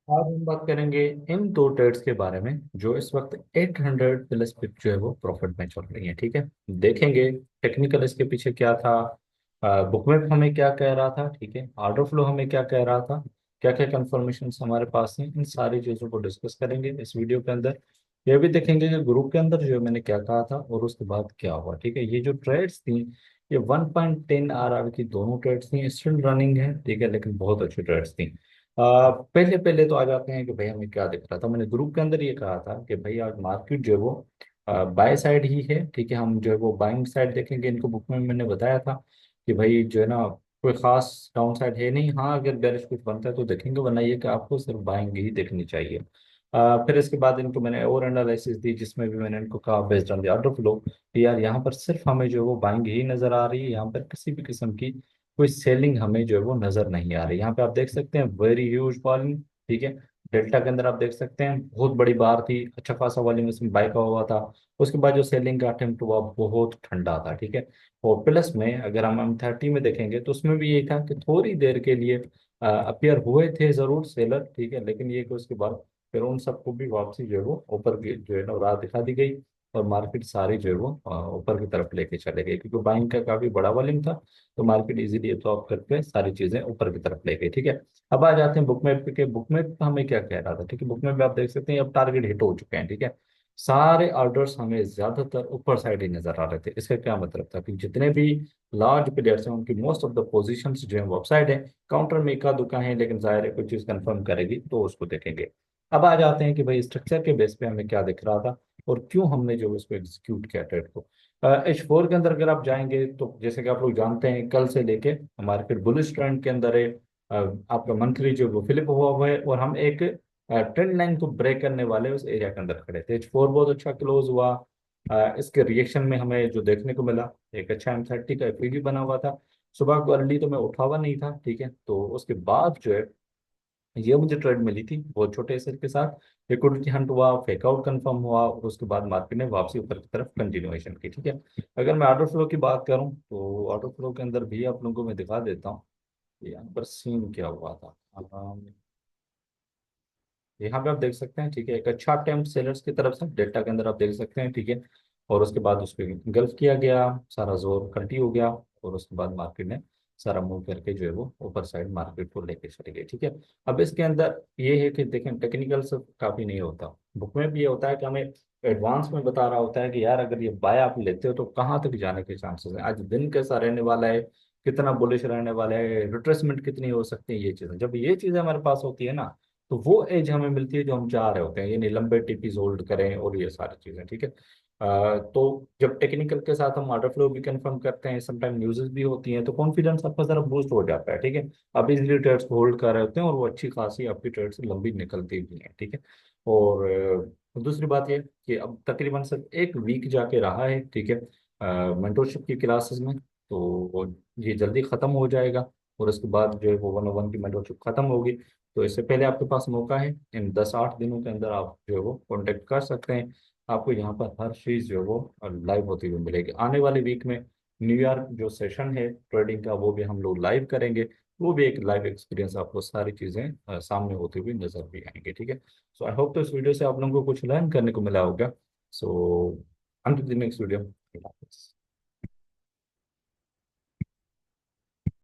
आज हम बात करेंगे इन दो ट्रेड्स के बारे में जो इस वक्त 800 प्लस पिप जो है वो प्रॉफिट में चल रही है। ठीक है, देखेंगे टेक्निकल इसके पीछे क्या था, बुक में हमें क्या कह रहा था, ठीक है, ऑर्डर फ्लो हमें क्या कह रहा था, क्या क्या कंफर्मेशन हमारे पास हैं, इन सारी चीज़ों को डिस्कस करेंगे इस वीडियो के अंदर। ये भी देखेंगे कि ग्रुप के अंदर जो मैंने क्या कहा था और उसके बाद क्या हुआ। ठीक है, ये जो ट्रेड्स थी ये 1.10 आर की दोनों ट्रेड्स थी, स्टिल रनिंग है, ठीक है, लेकिन बहुत अच्छी ट्रेड्स थी। पहले पहले तो आ जाते हैं कि भाई हमें क्या दिख रहा था। मैंने ग्रुप के अंदर ये कहा था कि भाई आज मार्केट जो है वो बाय साइड ही है, ठीक है, हम जो है वो बाइंग साइड देखेंगे। इनको बुक में मैंने बताया था कि भाई जो है ना कोई खास डाउन साइड है नहीं, हाँ अगर बेरिश कुछ बनता है तो देखेंगे, वरना ये कि आपको सिर्फ बाइंग ही देखनी चाहिए। फिर इसके बाद इनको मैंने और एनालिसिस दी जिसमें भी मैंने इनको कहा based on the order flow यार यहाँ पर सिर्फ हमें जो है वो बाइंग ही नजर आ रही है, यहाँ पर किसी भी किस्म की कोई सेलिंग हमें जो है वो नजर नहीं आ रही। यहाँ पे आप देख सकते हैं वेरी ह्यूज वॉल्यूम, ठीक है, डेल्टा के अंदर आप देख सकते हैं बहुत बड़ी बार थी, अच्छा खासा वॉल्यूम इसमें बाय का हुआ था। उसके बाद जो सेलिंग का अटेम्प्ट हुआ बहुत ठंडा था, ठीक है। और प्लस में अगर हम M30 में देखेंगे तो उसमें भी ये था कि थोड़ी देर के लिए अपियर हुए थे जरूर सेलर, ठीक है, लेकिन ये कि उसके बाद फिर उन सबको भी वापसी जो है वो ऊपर की जो है ना राह दिखा दी गई और मार्केट सारी जो है वो ऊपर की तरफ लेके चले गए क्योंकि बाइंग का काफी बड़ा वॉल्यूम था। तो मार्केट इजीली एब्जॉर्ब करके सारी चीजें ऊपर की तरफ ले गई, ठीक है। अब आ जाते हैं बुक मैप के। बुक मैप हमें क्या कह रहा था, ठीक है, बुक मैप में आप देख सकते हैं अब टारगेट हिट हो चुके हैं, ठीक है। सारे ऑर्डर्स हमें ज्यादातर ऊपर साइड ही नजर आ रहे थे। इसका क्या मतलब था कि जितने भी लार्ज प्लेयर्स हैं उनकी मोस्ट ऑफ द पोजीशंस जो है वो अपसाइड है। काउंटर में इक्का दुक्का है, लेकिन जाहिर है कोई चीज कंफर्म करेगी तो उसको देखेंगे। अब आ जाते हैं कि भाई स्ट्रक्चर के बेस पे हमें क्या दिख रहा था और क्यों हमने जो उसको एग्जीक्यूट किया ट्रेड को। H4 के अंदर अगर आप जाएंगे तो जैसे कि आप लोग जानते हैं कल से लेके मार्केट बुलिश ट्रेंड के अंदर है। आपका मंथली जो वो फ्लिप हुआ है और हम एक ट्रेंड लाइन को ब्रेक करने वाले उस एरिया के अंदर खड़े थे। H4 बहुत अच्छा क्लोज हुआ। इसके रिएक्शन में हमें जो देखने को मिला एक अच्छा M30 का FED बना हुआ था। सुबह को अर्ली तो मैं उठा हुआ नहीं था, ठीक है, तो उसके बाद जो है ये मुझे ट्रेड मिली थी बहुत छोटे एसेट के साथ। लिक्विडिटी हंट हुआ, फेकआउट कंफर्म हुआ और उसके बाद मार्केट ने वापसी ऊपर की तरफ कंटिन्यूएशन की, ठीक है। अगर मैं ऑर्डर फ्लो की बात करूं तो ऑर्डर फ्लो के अंदर भी आप लोगों को मैं दिखा देता हूँ यहाँ पर सीन क्या हुआ था। यहाँ पे आप देख सकते हैं, ठीक है, एक अच्छा अटेम्प्ट सेलर्स की तरफ से डेल्टा के अंदर आप देख सकते हैं, ठीक है। और उसके बाद उस पर गल्फ किया गया, सारा जोर कल्टी हो गया और उसके बाद मार्केट ने सारा मूव करके जो है वो ऊपर साइड मार्केट को लेके चली गई, ठीक है। अब इसके अंदर ये है कि देखें टेक्निकल से काफी नहीं होता, बुक में भी ये होता है कि हमें एडवांस में बता रहा होता है कि यार अगर ये बाय आप लेते हो तो कहाँ तक जाने के चांसेस हैं, आज दिन कैसा रहने वाला है, कितना बुलिश रहने वाला है, रिट्रेसमेंट कितनी हो सकती है। ये चीजें जब ये चीजें हमारे पास होती है ना तो वो एज हमें मिलती है जो हम चाह रहे होते हैं, यानी लंबे टीपीज होल्ड करें और ये सारी चीजें, ठीक है। तो जब टेक्निकल के साथ हम ऑर्डर फ्लो भी कंफर्म करते हैं, समटाइम न्यूज़ेस भी होती हैं, तो कॉन्फिडेंस आपका जरा बूस्ट हो जाता है, ठीक है। आप इजीली ट्रेड्स को होल्ड कर रहे होते हैं और वो अच्छी खासी आपकी ट्रेड्स लंबी निकलती भी हैं, ठीक है। और दूसरी बात ये कि अब तकरीबन सिर्फ एक वीक जाके रहा है, ठीक है, मेंटोरशिप की क्लासेस में, तो ये जल्दी खत्म हो जाएगा और उसके बाद जो है वो 101 की मेंटोरशिप खत्म होगी। तो इससे पहले आपके पास मौका है, इन 10-8 दिनों के अंदर आप जो है वो कांटेक्ट कर सकते हैं। आपको यहाँ पर हर चीज़ जो है वो लाइव होती हुई मिलेगी। आने वाले वीक में न्यूयॉर्क जो सेशन है ट्रेडिंग का वो भी हम लोग लाइव करेंगे। वो भी एक लाइव एक्सपीरियंस, आपको सारी चीज़ें सामने होती हुई नजर भी आएंगी, ठीक है। सो आई होप तो इस वीडियो से आप लोगों को कुछ लर्न करने को मिला होगा। So until the next video.